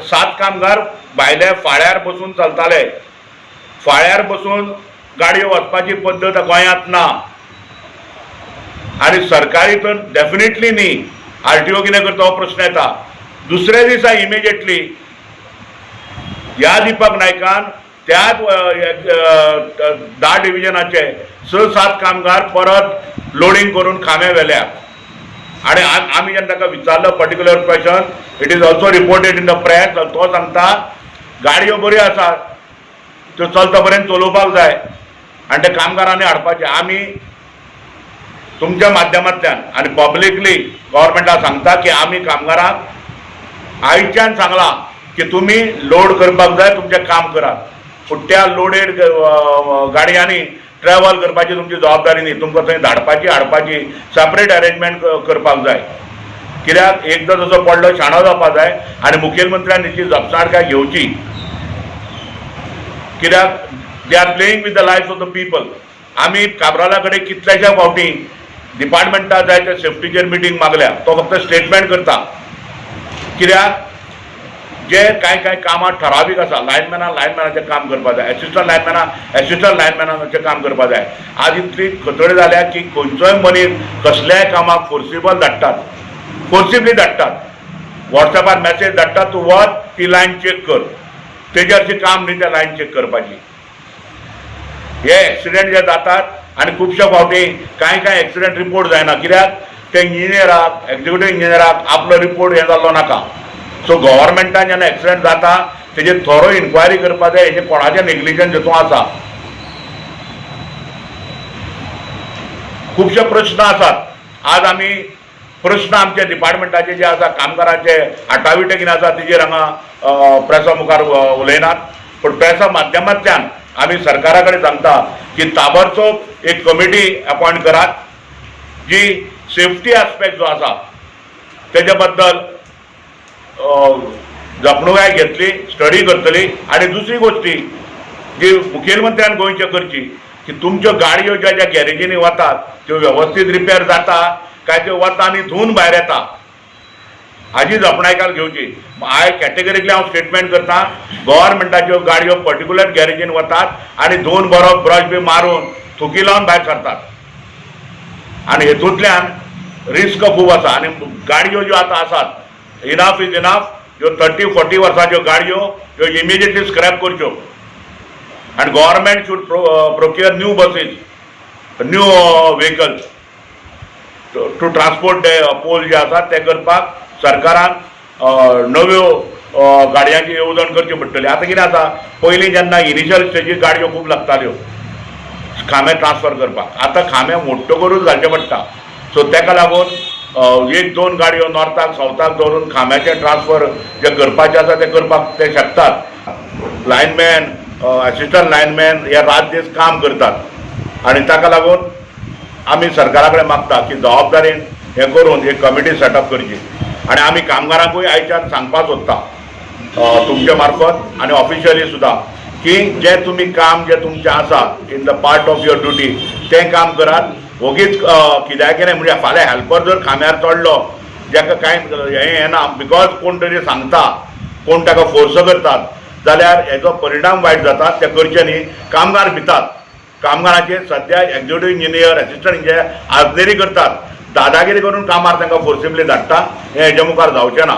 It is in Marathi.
7 कामगार भायले फाळ्यार बसून चलताले. फाळ्यार बसून गाडयो वचपाची पद्दत गोंयांत ना आनी सरकारी तर डेफिनेटली न्ही. आरटीओ कितें करता हो प्रश्न येता. दुसऱ्या दिसा इमिजिएटली ह्या दिपक नायकान त्याच 10 डिव्हिजनाचे 6-7 कामगार परत लोडिंग करून खांबे व्हेल्यात. आणि आमी जेन्ना ताका विचारलो particular question, it is also reported in the press, तो सांगता गाडयो बऱ्यो आसात, त्यो चलता पर्यंत चलोवपाक जाय आनी ते कामगारांनी हाडपाचे. आमी तुमच्या माध्यमांतल्यान आनी पब्लिकली गव्हर्मेंटाक सांगता की आमी कामगारांक आयच्यान सांगलां की तुमी लोड करपाक जाय, तुमचें काम करात. पूण त्या लोडेड गाडयांनी ट्रॅव्हल करपाची तुमची जबाबदारी न्ही. तुमकां थंय धाडपाची हाडपाची सेपरेट अरेंजमेंट करपाक जाय. कित्याक एकदां जसो पडलो शाणो जावपाक जाय आनी मुखेलमंत्र्यान हेची जपसाणकाय घेवची. कित्याक they are playing with the lifes of the people. आमी काब्राला कडेन कितल्याशा फावटी डिपार्टमेंटाक जाय त्या सेफ्टीचेर मिटींग मागल्या, तो फक्त स्टेटमेंट करता. कित्याक जे काय कामां ठरावीक आसा, लायनमॅनाचें काम करपाक जाय, एसिस्टंट लायनमॅनाचें काम करपाक जाय. आज इतली खतोडी जाल्या की खंयचोय मनीस कसल्याय कामाक फोर्सिबली धाडटात. वॉट्सॅपार मॅसेज धाडटात, तूं वच ती लायन चेक कर. तेजेरचें काम न्ही त्या लायन चेक करपाची. हे एक्सिडेंट जे जातात आनी खुबश्या फावटी काय एक्सिडेंट रिपोर्ट जायना. कित्याक ते इंजिनियराक, एक्झिक्युटीव इंजिनियराक आपलो रिपोर्ट हे जाल्लो नाका. सो गव्हर्मेंटान जेन्ना एक्सिडेंट जाता तेजेर थोरो इन्क्वायरी करपाक जाय, हेजें कोणाचें नेग्लिजन्स हेतून आसा. खुबशे प्रश्न आसात. आज आमी प्रश्न आमचे डिपार्टमेंटाचे जे आसा, कामगारांचे आटाविटे कितें आसा तेजेर हांगा प्रेसा मुखार उलयनात. पूण प्रेसा माध्यमांतल्यान आमी सरकारा कडेन सांगता की ताबडतोब एक कमिटी अपॉयंट करात जी सेफ्टी आस्पेक्ट जो आसा तेजे बद्दल जपणूकाय घेतली, स्टडी करतली. आनी दुसरी गोष्टी जी मुखेलमंत्र्यान गोंयचे करची की तुमच्यो गाडयो ज्या ज्या गॅरेजींनी वतात त्यो वेवस्थीत रिपेर जाता काय त्यो वता आनी धुवन भायर येता, हाजी जपणायकाल घेवची. हांव कॅटेगरिकली स्टेटमेंट करता, गव्हर्मेंटाच्यो गाडयो पर्टिक्युलर गॅरेजीन वतात आनी धुवन बरो ब्रश बी मारून थुकी लावन भायर सरतात. आनी हेतूंतल्यान रिस्क खूब आसा. आनी गाडयो ज्यो आतां आसात, इनफ इज इनफ. ह्यो 30-40 वर्सांच्यो गाडयो ह्यो इमिजिएटली स्क्रॅप करच्यो आनी government should procure new buses, new vehicles to transport ते पोल जे आसात ते करपाक सरकारान नव्यो गाडयांची येवजण करची पडटली. आतां कितें आसा, पयलीं जेन्ना इनिशियल स्टेजीर गाडयो खूब लागताल्यो खांबे ट्रान्सफर करपाक, आतां खांबे मोट्ट्यो करून घालचे पडटा. सो ताका लागून 1-2 गाडयो नॉर्थाक सावथाक दवरून खांब्याचें ट्रान्सफर जे करपाचें आसा ते करपाक ते शकतात. लायनमॅन, असिस्टंट लायनमॅन हे रात दीस काम करतात आनी ताका लागून आमी सरकारा कडेन मागता की जबाबदारेन हें करून एक कमिटी सेटअप करची. आनी आमी कामगारांकूय आयच्यान सांगपाक सोदता तुमचे मार्फत आनी ऑफिशियली सुद्दां की जें तुमी काम जें तुमचें आसा in the part of your duty तें काम करात. वगीच कित्याक कितें म्हणजे फाल्यां हेल्पर जर खांब्यार चडलो जाका कांय हें येना, बिकॉज कोण तरी सांगता, कोण ताका फोर्स करतात, जाल्यार हेजो परिणाम वायट जाता. ते करचे न्ही. कामगार भितात. कामगारांचे सद्या एक्झिक्युटीव इंजिनियर, असिस्टंट इंजिनियर आजनेरी करतात. दादागिरी करून कामार तांकां फोर्सिबली धाडटा. हें हेजे मुखार जावचें ना.